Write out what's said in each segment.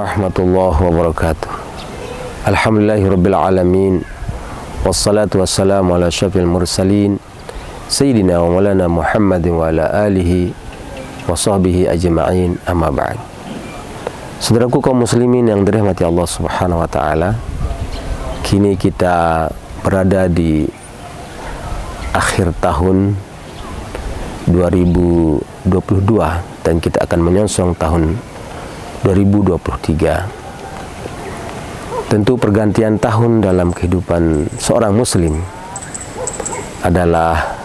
warahmatullahi wabarakatuh. Alhamdulillahirabbil alamin. Wassalatu wassalamu ala syafil mursalin Sayyidina wa maulana Muhammadin wa ala alihi wa sahbihi ajma'in, amma ba'd. Saudaraku kaum muslimin yang dirahmati Allah Subhanahu wa taala, kini kita berada di akhir tahun 2022 dan kita akan menyongsong tahun 2023. Tentu pergantian tahun dalam kehidupan seorang muslim adalah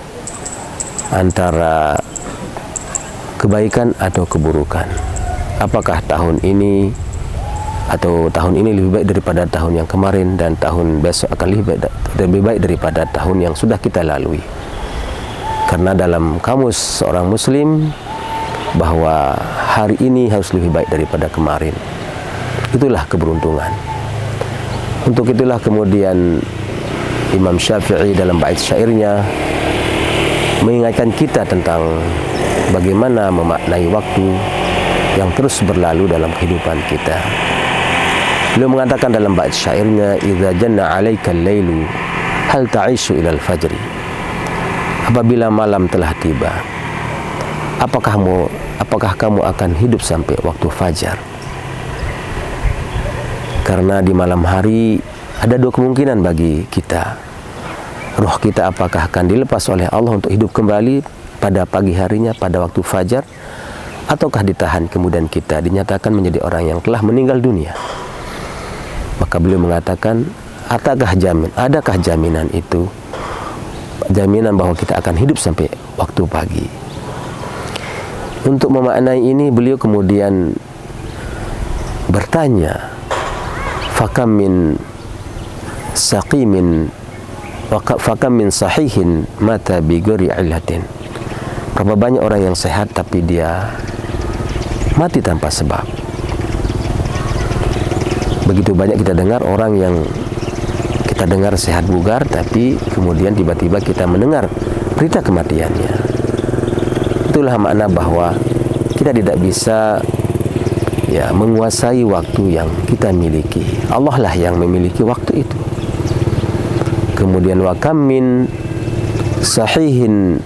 antara kebaikan atau keburukan. Apakah tahun ini lebih baik daripada tahun yang kemarin, dan tahun besok akan lebih baik daripada tahun yang sudah kita lalui. Karena dalam kamus seorang muslim bahwa hari ini harus lebih baik daripada kemarin. Itulah keberuntungan. Untuk itulah kemudian Imam Syafi'i dalam bait syairnya mengingatkan kita tentang bagaimana memaknai waktu yang terus berlalu dalam kehidupan kita. Beliau mengatakan dalam bait syairnya, "Idza janna 'alaikal lailu hal ta'ishu ilal fajri." Apabila malam telah tiba, apakah kamu akan hidup sampai waktu fajar? Karena di malam hari ada dua kemungkinan bagi kita. Roh kita apakah akan dilepas oleh Allah untuk hidup kembali pada pagi harinya, pada waktu fajar, ataukah ditahan kemudian kita dinyatakan menjadi orang yang telah meninggal dunia? Maka beliau mengatakan, adakah jaminan itu? Jaminan bahwa kita akan hidup sampai waktu pagi. Untuk memaknai ini beliau kemudian bertanya, fakam min sahihin mata bi ghairi illatin. Berapa banyak orang yang sehat tapi dia mati tanpa sebab. Begitu banyak kita dengar orang yang kita dengar sehat bugar, tapi kemudian tiba-tiba kita mendengar berita kematiannya. Itulah makna bahwa kita tidak bisa menguasai waktu yang kita miliki. Allah lah yang memiliki waktu itu. Kemudian wa kam min saqimin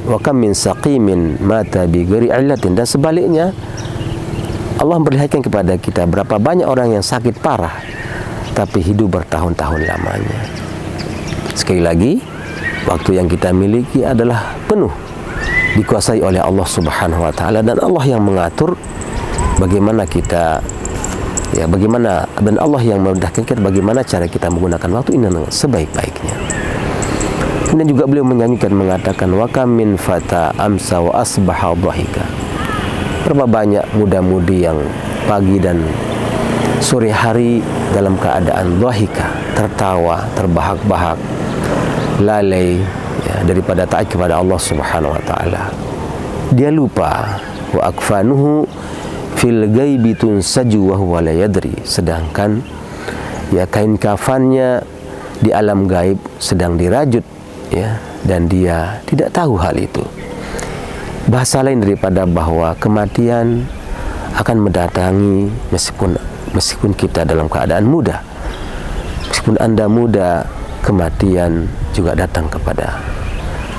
mata bi ghairi illatin, dan sebaliknya Allah memperlihatkan kepada kita berapa banyak orang yang sakit parah tapi hidup bertahun-tahun lamanya. Sekali lagi, waktu yang kita miliki adalah penuh dikuasai oleh Allah Subhanahu wa taala, dan Allah yang mengatur bagaimana kita dan Allah yang memudahkan kita bagaimana cara kita menggunakan waktu ini dengan sebaik-baiknya. Kemudian juga beliau menyanyikan mengatakan, wa kam min fata amsa wa asbaha dhahika. Berapa banyak muda-mudi yang pagi dan sore hari dalam keadaan dhahika, tertawa, terbahak-bahak, lalai daripada taat kepada Allah Subhanahu wa taala. Dia lupa, wa akfanuhu fil ghaibi tunsaju wa huwa la yadri, sedangkan kain kafannya di alam gaib sedang dirajut dan dia tidak tahu hal itu. Bahasa lain daripada bahwa kematian akan mendatangi meskipun kita dalam keadaan muda. Meskipun Anda muda, kematian juga datang kepada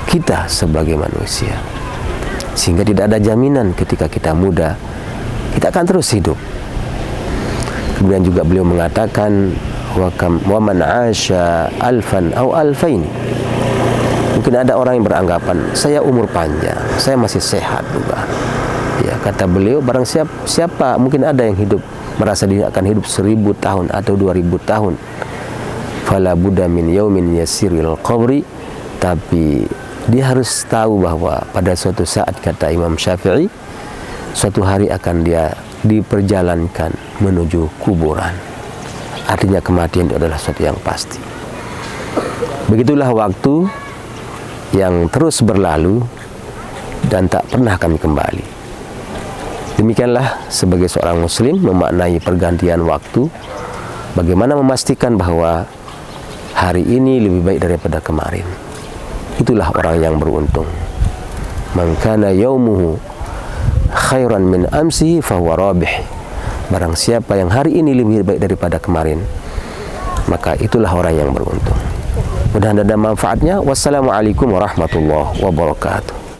kita sebagai manusia. Sehingga tidak ada jaminan ketika kita muda kita akan terus hidup. Kemudian juga beliau mengatakan, wa man 'asha alfan aw alfain. Mungkin ada orang yang beranggapan, saya umur panjang, saya masih sehat juga. Kata beliau, barang siapa mungkin ada yang merasa dia akan hidup 1000 tahun atau 2000 tahun. Fala budda min yaumin yasiril qabri, tapi dia harus tahu bahwa pada suatu saat, kata Imam Syafi'i, suatu hari akan dia diperjalankan menuju kuburan. Artinya kematian itu adalah sesuatu yang pasti. Begitulah waktu yang terus berlalu dan tak pernah akan kembali. Demikianlah sebagai seorang muslim memaknai pergantian waktu, bagaimana memastikan bahwa hari ini lebih baik daripada kemarin. Itulah orang yang beruntung. Man kana yaumuhu khairan min amsihi fahuwa rabih. Barang siapa yang hari ini lebih baik daripada kemarin, maka itulah orang yang beruntung. Mudah-mudahan ada manfaatnya. Wassalamualaikum warahmatullahi wabarakatuh.